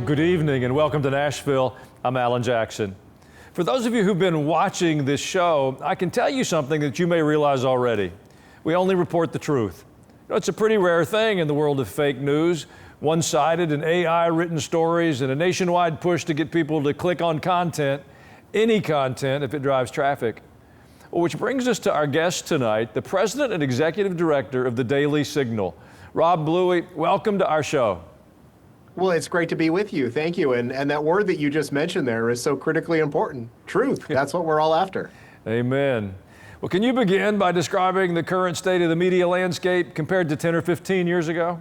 Good evening and welcome to Nashville. I'm Alan Jackson. For those of you who've been watching this show, I can tell you something that you may realize already. We only report the truth. It's a pretty rare thing in the world of fake news, one-sided and AI-written stories, and a nationwide push to get people to click on content, any content, if it drives traffic. Well, which brings us to our guest tonight, the President and Executive Director of the Daily Signal. Rob Bluey, welcome to our show. Well, it's great to be with you. Thank you. And that word that you just mentioned there is so critically important. Truth. That's what we're all after. Amen. Well, can you begin by describing the current state of the media landscape compared to 10 or 15 years ago?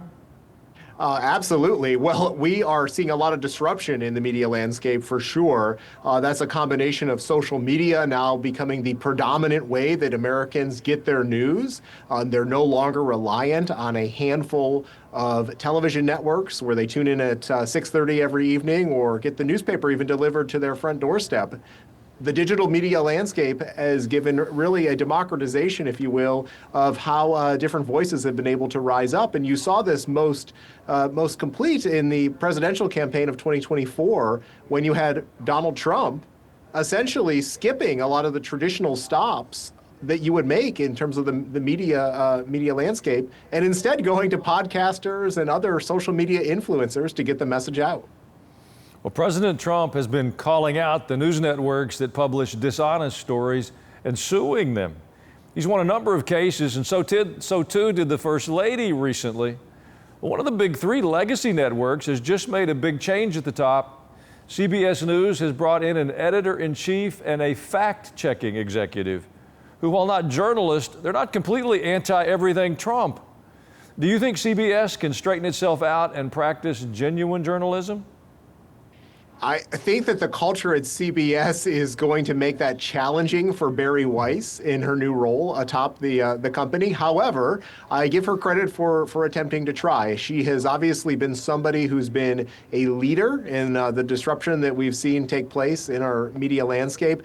Absolutely. Well, we are seeing a lot of disruption in the media landscape for sure. That's a combination of social media now becoming the predominant way that Americans get their news. They're no longer reliant on a handful of television networks where they tune in at 6:30 every evening or get the newspaper even delivered to their front doorstep. The digital media landscape has given really a democratization, if you will, of how different voices have been able to rise up. And you saw this most complete in the presidential campaign of 2024 when you had Donald Trump essentially skipping a lot of the traditional stops that you would make in terms of the media landscape, and instead going to podcasters and other social media influencers to get the message out. Well, President Trump has been calling out the news networks that publish dishonest stories and suing them. He's won a number of cases, and so too did the First Lady recently. One of the big three legacy networks has just made a big change at the top. CBS News has brought in an editor-in-chief and a fact-checking executive who, while not journalists, they're not completely anti-everything Trump. Do you think CBS can straighten itself out and practice genuine journalism? I think that the culture at CBS is going to make that challenging for Bari Weiss in her new role atop the company. However, I give her credit for attempting to try. She has obviously been somebody who's been a leader in the disruption that we've seen take place in our media landscape.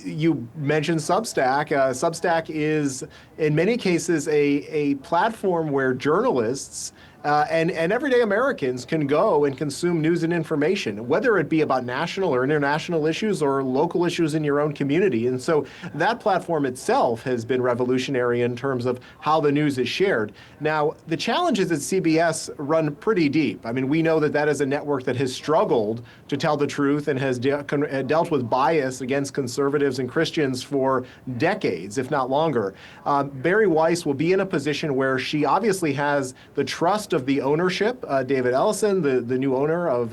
You mentioned Substack. Substack is, in many cases, a platform where journalists and everyday Americans can go and consume news and information, whether it be about national or international issues or local issues in your own community. And so that platform itself has been revolutionary in terms of how the news is shared. Now, the challenges at CBS run pretty deep. I mean, we know that that is a network that has struggled to tell the truth and has dealt with bias against conservatives and Christians for decades, if not longer. Bari Weiss will be in a position where she obviously has the trust of the ownership. David Ellison, the new owner of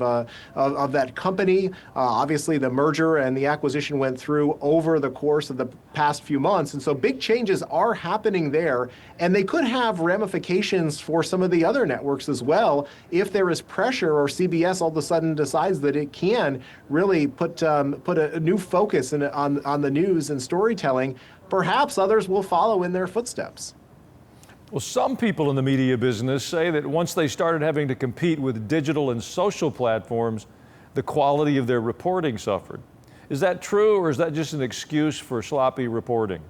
that company. Obviously, the merger and the acquisition went through over the course of the past few months. And so big changes are happening there. And they could have ramifications for some of the other networks as well if there is pressure or CBS all of a sudden decides that it can really put a new focus on the news and storytelling. Perhaps others will follow in their footsteps. Well, some people in the media business say that once they started having to compete with digital and social platforms, the quality of their reporting suffered. Is that true, or is that just an excuse for sloppy reporting?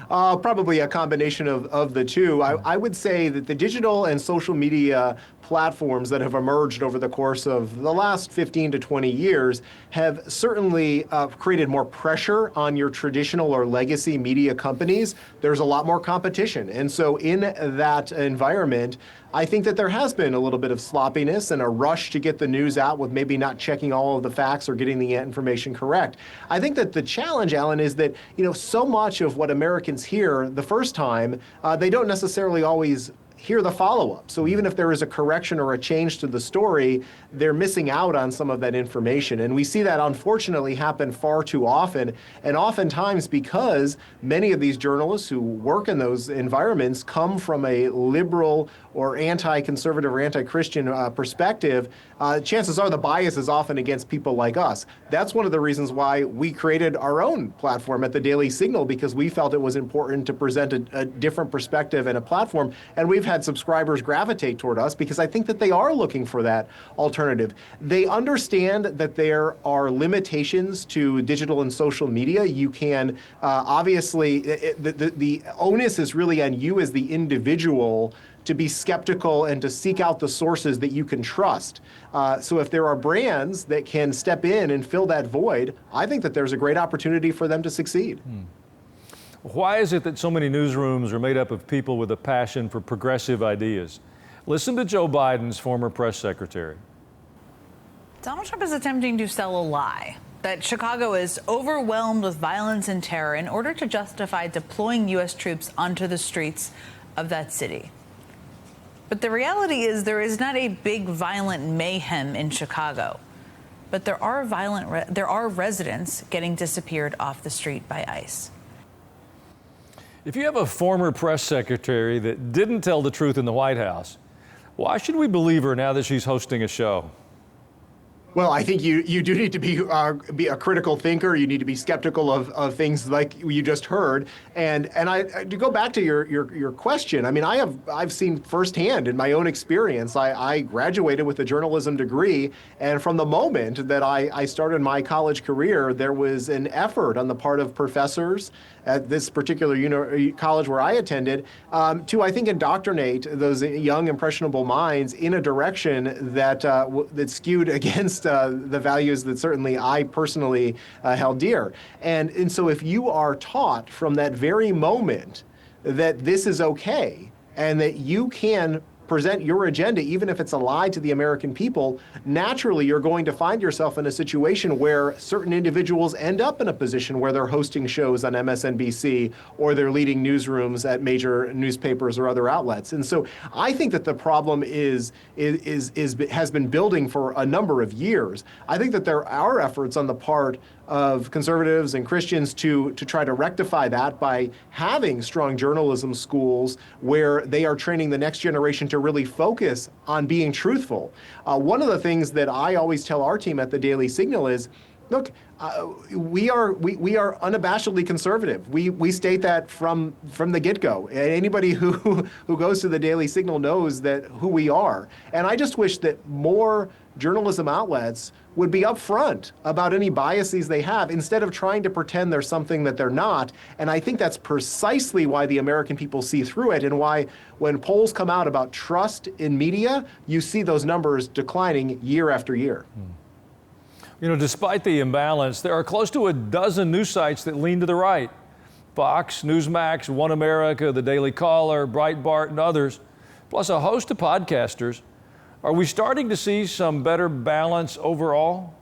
Probably a combination of the two. I would say that the digital and social media platforms that have emerged over the course of the last 15 to 20 years have certainly created more pressure on your traditional or legacy media companies. There's a lot more competition. And so in that environment, I think that there has been a little bit of sloppiness and a rush to get the news out with maybe not checking all of the facts or getting the information correct. I think that the challenge, Alan, is that, so much of what Americans hear the first time, they don't necessarily always hear the follow-up. So even if there is a correction or a change to the story, they're missing out on some of that information. And we see that unfortunately happen far too often. And oftentimes because many of these journalists who work in those environments come from a liberal or anti-conservative or anti-Christian perspective, chances are the bias is often against people like us. That's one of the reasons why we created our own platform at the Daily Signal, because we felt it was important to present a different perspective and a platform. And we've had subscribers gravitate toward us because I think that they are looking for that alternative. They understand that there are limitations to digital and social media. You can obviously, the onus is really on you as the individual to be skeptical and to seek out the sources that you can trust. So if there are brands that can step in and fill that void, I think that there's a great opportunity for them to succeed. Why is it that so many newsrooms are made up of people with a passion for progressive ideas? Listen to Joe Biden's former press secretary. Donald Trump is attempting to sell a lie that Chicago is overwhelmed with violence and terror in order to justify deploying U.S. troops onto the streets of that city. But the reality is there is not a big violent mayhem in Chicago, but there are residents getting disappeared off the street by ICE. If you have a former press secretary that didn't tell the truth in the White House, why should we believe her now that she's hosting a show? Well, I think you do need to be a critical thinker. You need to be skeptical of things like you just heard. And to go back to your question, I mean, I've seen firsthand in my own experience. I graduated with a journalism degree, and from the moment that I started my college career, there was an effort on the part of professors at this particular college where I attended to, I think, indoctrinate those young, impressionable minds in a direction that skewed against the values that certainly I personally held dear. And so if you are taught from that very moment that this is okay and that you can present your agenda, even if it's a lie to the American people, naturally you're going to find yourself in a situation where certain individuals end up in a position where they're hosting shows on MSNBC or they're leading newsrooms at major newspapers or other outlets. And so I think that the problem has been building for a number of years. I think that there are efforts on the part of conservatives and Christians to try to rectify that by having strong journalism schools where they are training the next generation to really focus on being truthful. One of the things that I always tell our team at the Daily Signal is, look, we are unabashedly conservative. We state that from the get-go. Anybody who goes to the Daily Signal knows that who we are. And I just wish that more journalism outlets would be upfront about any biases they have instead of trying to pretend they're something that they're not. And I think that's precisely why the American people see through it and why when polls come out about trust in media, you see those numbers declining year after year. You know, despite the imbalance, there are close to a dozen news sites that lean to the right. Fox, Newsmax, One America, The Daily Caller, Breitbart, and others, plus a host of podcasters. Are we starting to see some better balance overall?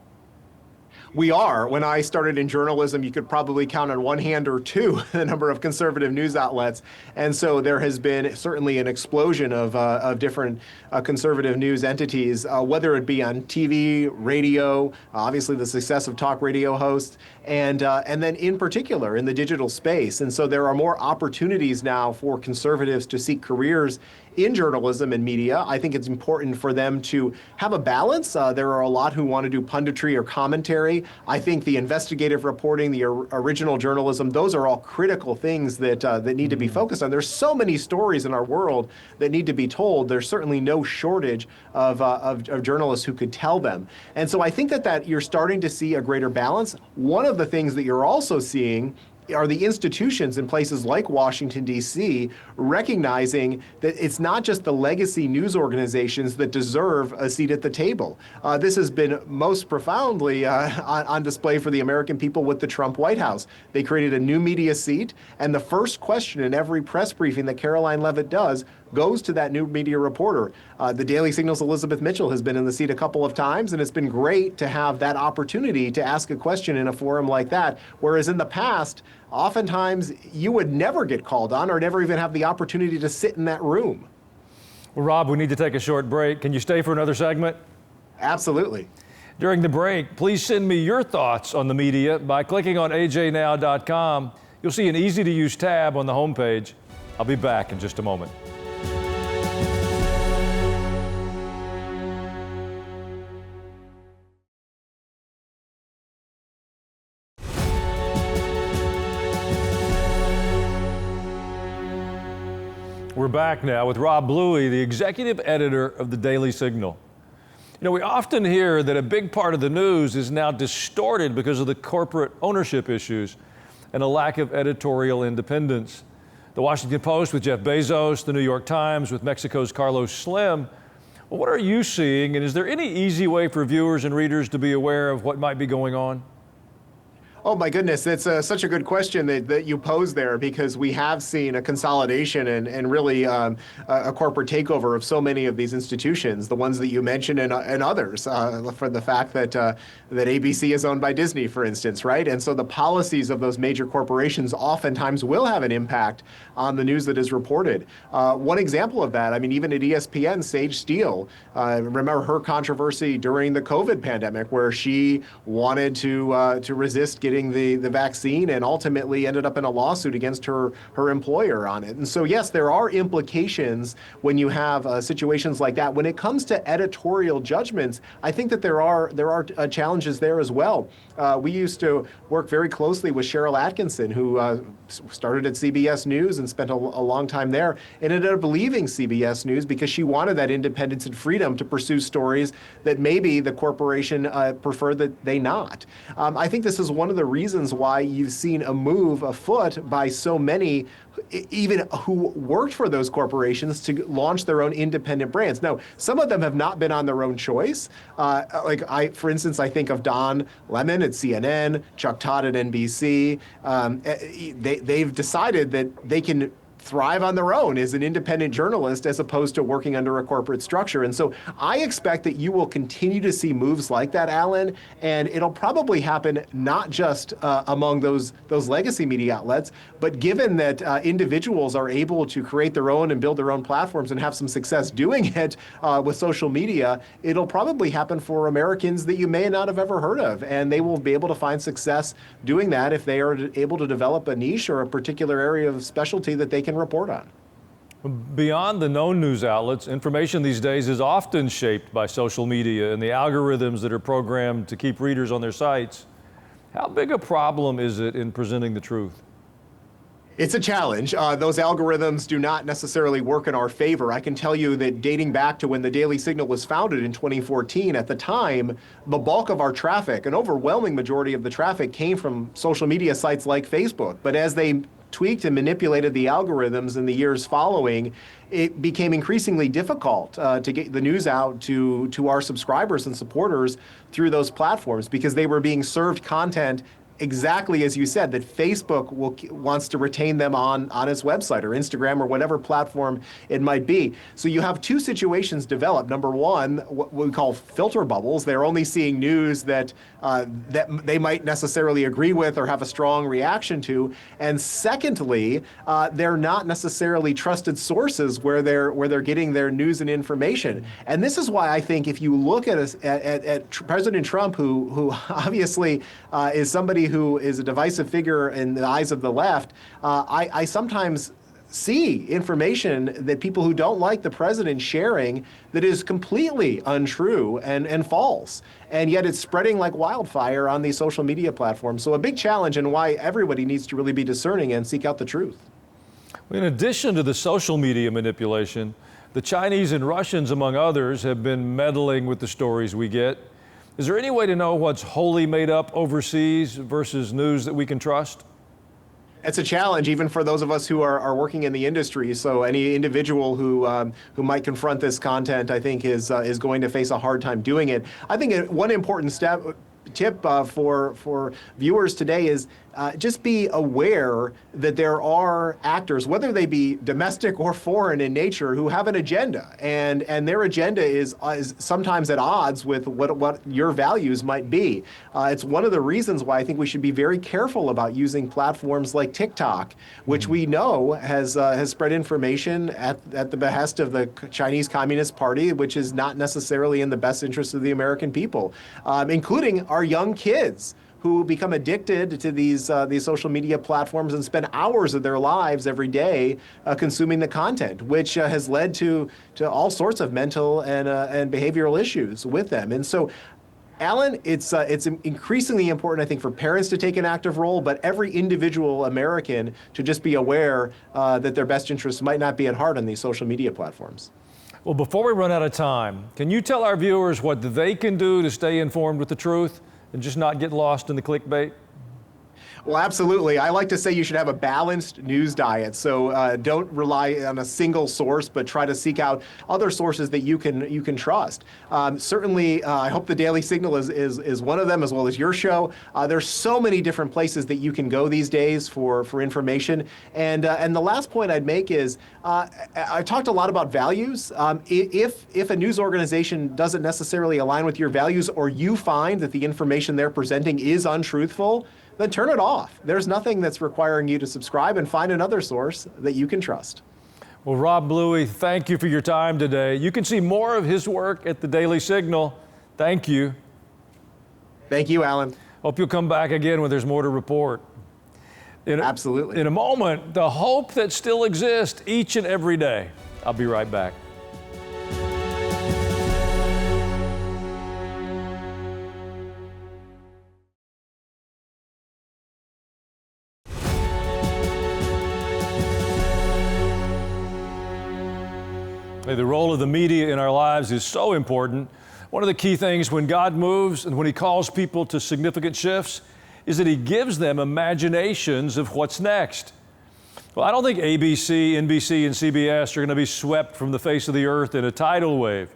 We are. When I started in journalism, you could probably count on one hand or two the number of conservative news outlets. And so there has been certainly an explosion of different conservative news entities, whether it be on TV, radio, obviously the success of talk radio hosts, and then in particular in the digital space. And so there are more opportunities now for conservatives to seek careers in journalism and media. I think it's important for them to have a balance. There are a lot who want to do punditry or commentary. I think the investigative reporting, the original journalism, those are all critical things that need to be focused on. There's so many stories in our world that need to be told. There's certainly no shortage of journalists who could tell them. And so I think that you're starting to see a greater balance. One of the things that you're also seeing are the institutions in places like Washington, D.C., recognizing that it's not just the legacy news organizations that deserve a seat at the table. This has been most profoundly on display for the American people with the Trump White House. They created a new media seat, and the first question in every press briefing that Caroline Leavitt does goes to that new media reporter. The Daily Signal's Elizabeth Mitchell has been in the seat a couple of times, and it's been great to have that opportunity to ask a question in a forum like that, whereas in the past, oftentimes you would never get called on or never even have the opportunity to sit in that room. Well, Rob, we need to take a short break. Can you stay for another segment? Absolutely. During the break, please send me your thoughts on the media by clicking on ajnow.com. You'll see an easy-to-use tab on the homepage. I'll be back in just a moment. We're back now with Rob Bluey, the executive editor of the Daily Signal. You know, we often hear that a big part of the news is now distorted because of the corporate ownership issues and a lack of editorial independence. The Washington Post with Jeff Bezos, the New York Times with Mexico's Carlos Slim. Well, what are you seeing, and is there any easy way for viewers and readers to be aware of what might be going on? Oh my goodness, that's such a good question that you pose there, because we have seen a consolidation and really a corporate takeover of so many of these institutions, the ones that you mentioned and others, for the fact that ABC is owned by Disney, for instance, right? And so the policies of those major corporations oftentimes will have an impact on the news that is reported. One example of that, I mean, even at ESPN, Sage Steele, remember her controversy during the COVID pandemic, where she wanted to resist getting the vaccine and ultimately ended up in a lawsuit against her employer on it. And so, yes, there are implications when you have situations like that. When it comes to editorial judgments, I think that there are challenges there as well. We used to work very closely with Cheryl Atkinson, who started at CBS News and spent a long time there, and ended up leaving CBS News because she wanted that independence and freedom to pursue stories that maybe the corporation preferred that they not. I think this is one of the reasons why you've seen a move afoot by so many, even who worked for those corporations, to launch their own independent brands. Now, some of them have not been on their own choice. For instance, I think of Don Lemon at CNN, Chuck Todd at NBC. They've decided that they can thrive on their own as an independent journalist as opposed to working under a corporate structure. And so I expect that you will continue to see moves like that, Alan, and it'll probably happen not just among those legacy media outlets, but given that individuals are able to create their own and build their own platforms and have some success doing it with social media, it'll probably happen for Americans that you may not have ever heard of, and they will be able to find success doing that if they are able to develop a niche or a particular area of specialty that they can report on. Beyond the known news outlets, information these days is often shaped by social media and the algorithms that are programmed to keep readers on their sites. How big a problem is it in presenting the truth? It's a challenge. Those algorithms do not necessarily work in our favor. I can tell you that dating back to when the Daily Signal was founded in 2014, at the time, the bulk of our traffic, an overwhelming majority of the traffic, came from social media sites like Facebook. But as they tweaked and manipulated the algorithms in the years following, it became increasingly difficult to get the news out to our subscribers and supporters through those platforms, because they were being served content exactly as you said, that Facebook wants to retain them on its website or Instagram or whatever platform it might be. So you have two situations develop. Number one, what we call filter bubbles. They're only seeing news that they might necessarily agree with or have a strong reaction to. And secondly, they're not necessarily trusted sources where they're getting their news and information. And this is why I think if you look at President Trump, who obviously is somebody who is a divisive figure in the eyes of the left, I sometimes see information that people who don't like the president sharing that is completely untrue and false. And yet it's spreading like wildfire on these social media platforms. So a big challenge, and why everybody needs to really be discerning and seek out the truth. In addition to the social media manipulation, the Chinese and Russians, among others, have been meddling with the stories we get. Is there any way to know what's wholly made up overseas versus news that we can trust? It's a challenge, even for those of us who are working in the industry. So any individual who might confront this content, I think, is going to face a hard time doing it. I think one important tip for viewers today is just be aware that there are actors, whether they be domestic or foreign in nature, who have an agenda, and their agenda is sometimes at odds with what your values might be. It's one of the reasons why I think we should be very careful about using platforms like TikTok, which we know has spread information at the behest of the Chinese Communist Party, which is not necessarily in the best interest of the American people, including our young kids, who become addicted to these social media platforms and spend hours of their lives every day consuming the content, which has led to all sorts of mental and behavioral issues with them. And so Alan, it's increasingly important, I think, for parents to take an active role, but every individual American to just be aware that their best interests might not be at heart on these social media platforms. Well, before we run out of time, can you tell our viewers what they can do to stay informed with the truth and just not get lost in the clickbait? Well, absolutely. I like to say you should have a balanced news diet. So don't rely on a single source, but try to seek out other sources that you can trust. Certainly, I hope the Daily Signal is one of them, as well as your show. There's so many different places that you can go these days for information. And the last point I'd make is I talked a lot about values. If a news organization doesn't necessarily align with your values, or you find that the information they're presenting is untruthful, then turn it off. There's nothing that's requiring you to subscribe, and find another source that you can trust. Well, Rob Bluey, thank you for your time today. You can see more of his work at the Daily Signal. Thank you. Thank you, Alan. Hope you'll come back again when there's more to report. Absolutely. In a moment, the hope that still exists each and every day. I'll be right back. The role of the media in our lives is so important. One of the key things when God moves and when He calls people to significant shifts is that He gives them imaginations of what's next. Well, I don't think ABC, NBC, and CBS are going to be swept from the face of the earth in a tidal wave.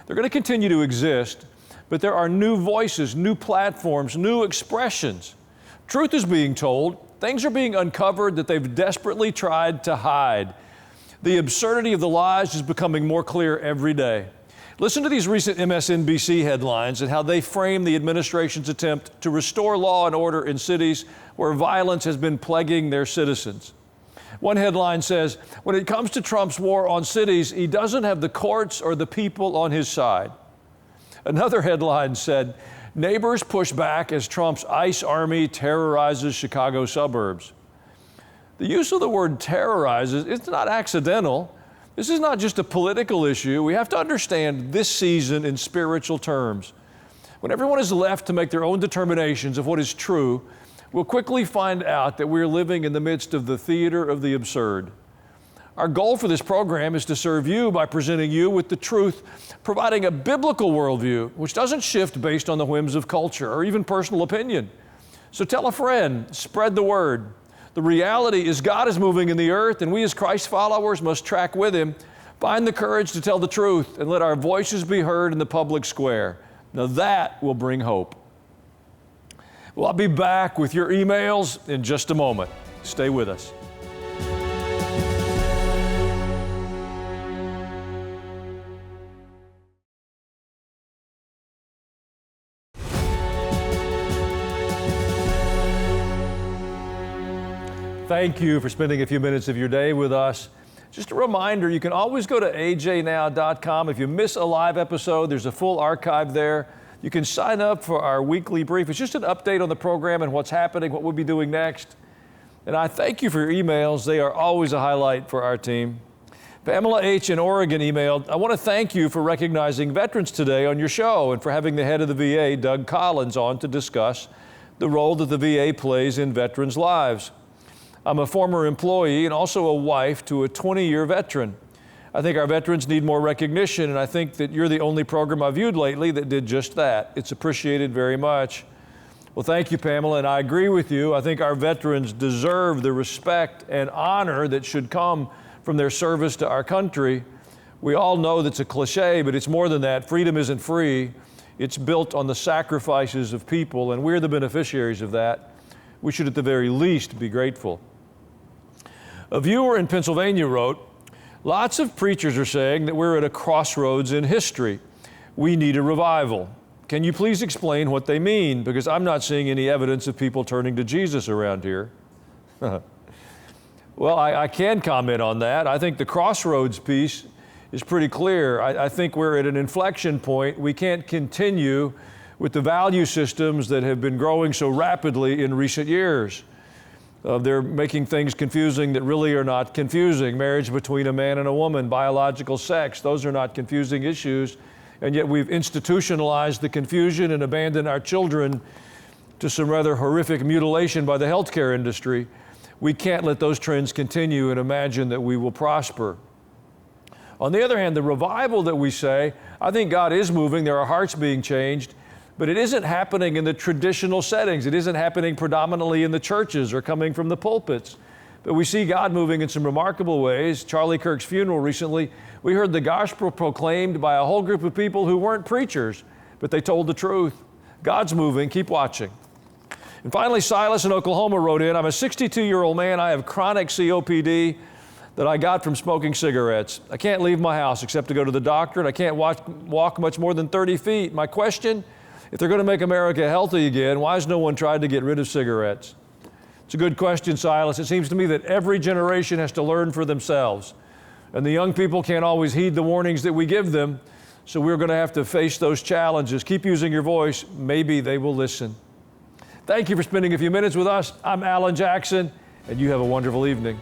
They're going to continue to exist, but there are new voices, new platforms, new expressions. Truth is being told. Things are being uncovered that they've desperately tried to hide. The absurdity of the lies is becoming more clear every day. Listen to these recent MSNBC headlines and how they frame the administration's attempt to restore law and order in cities where violence has been plaguing their citizens. One headline says, when it comes to Trump's war on cities, he doesn't have the courts or the people on his side. Another headline said, neighbors push back as Trump's ICE army terrorizes Chicago suburbs. The use of the word terrorizes is not accidental. This is not just a political issue. We have to understand this season in spiritual terms. When everyone is left to make their own determinations of what is true, we'll quickly find out that we're living in the midst of the theater of the absurd. Our goal for this program is to serve you by presenting you with the truth, providing a biblical worldview which doesn't shift based on the whims of culture or even personal opinion. So tell a friend, spread the word. The reality is God is moving in the earth, and we as Christ followers must track with Him. Find the courage to tell the truth and let our voices be heard in the public square. Now that will bring hope. Well, I'll be back with your emails in just a moment. Stay with us. Thank you for spending a few minutes of your day with us. Just a reminder, you can always go to ajnow.com. If you miss a live episode, there's a full archive there. You can sign up for our weekly brief. It's just an update on the program and what's happening, what we'll be doing next. And I thank you for your emails. They are always a highlight for our team. Pamela H. in Oregon emailed, I want to thank you for recognizing veterans today on your show and for having the head of the VA, Doug Collins, on to discuss the role that the VA plays in veterans' lives. I'm a former employee and also a wife to a 20-year veteran. I think our veterans need more recognition, and I think that you're the only program I've viewed lately that did just that. It's appreciated very much. Well, thank you, Pamela, and I agree with you. I think our veterans deserve the respect and honor that should come from their service to our country. We all know that's a cliche, but it's more than that. Freedom isn't free. It's built on the sacrifices of people, and we're the beneficiaries of that. We should at the very least be grateful. A viewer in Pennsylvania wrote, lots of preachers are saying that we're at a crossroads in history. We need a revival. Can you please explain what they mean? Because I'm not seeing any evidence of people turning to Jesus around here. Well, I can comment on that. I think the crossroads piece is pretty clear. I think we're at an inflection point. We can't continue with the value systems that have been growing so rapidly in recent years. They're making things confusing that really are not confusing. Marriage between a man and a woman, biological sex, those are not confusing issues. and yet we've institutionalized the confusion and abandoned our children to some rather horrific mutilation by the healthcare industry. We can't let those trends continue and imagine that we will prosper. On the other hand, the revival that we say, I think God is moving, there are hearts being changed, but it isn't happening in the traditional settings. It isn't happening predominantly in the churches or coming from the pulpits. But we see God moving in some remarkable ways. Charlie Kirk's funeral recently, we heard the gospel proclaimed by a whole group of people who weren't preachers, but they told the truth. God's moving, keep watching. And finally, Silas in Oklahoma wrote in, I'm a 62-year-old man, I have chronic COPD that I got from smoking cigarettes. I can't leave my house except to go to the doctor, and I can't walk much more than 30 feet. My question, if they're going to make America healthy again, why has no one tried to get rid of cigarettes? It's a good question, Silas. It seems to me that every generation has to learn for themselves. And the young people can't always heed the warnings that we give them, so we're going to have to face those challenges. Keep using your voice. Maybe they will listen. Thank you for spending a few minutes with us. I'm Alan Jackson, and you have a wonderful evening.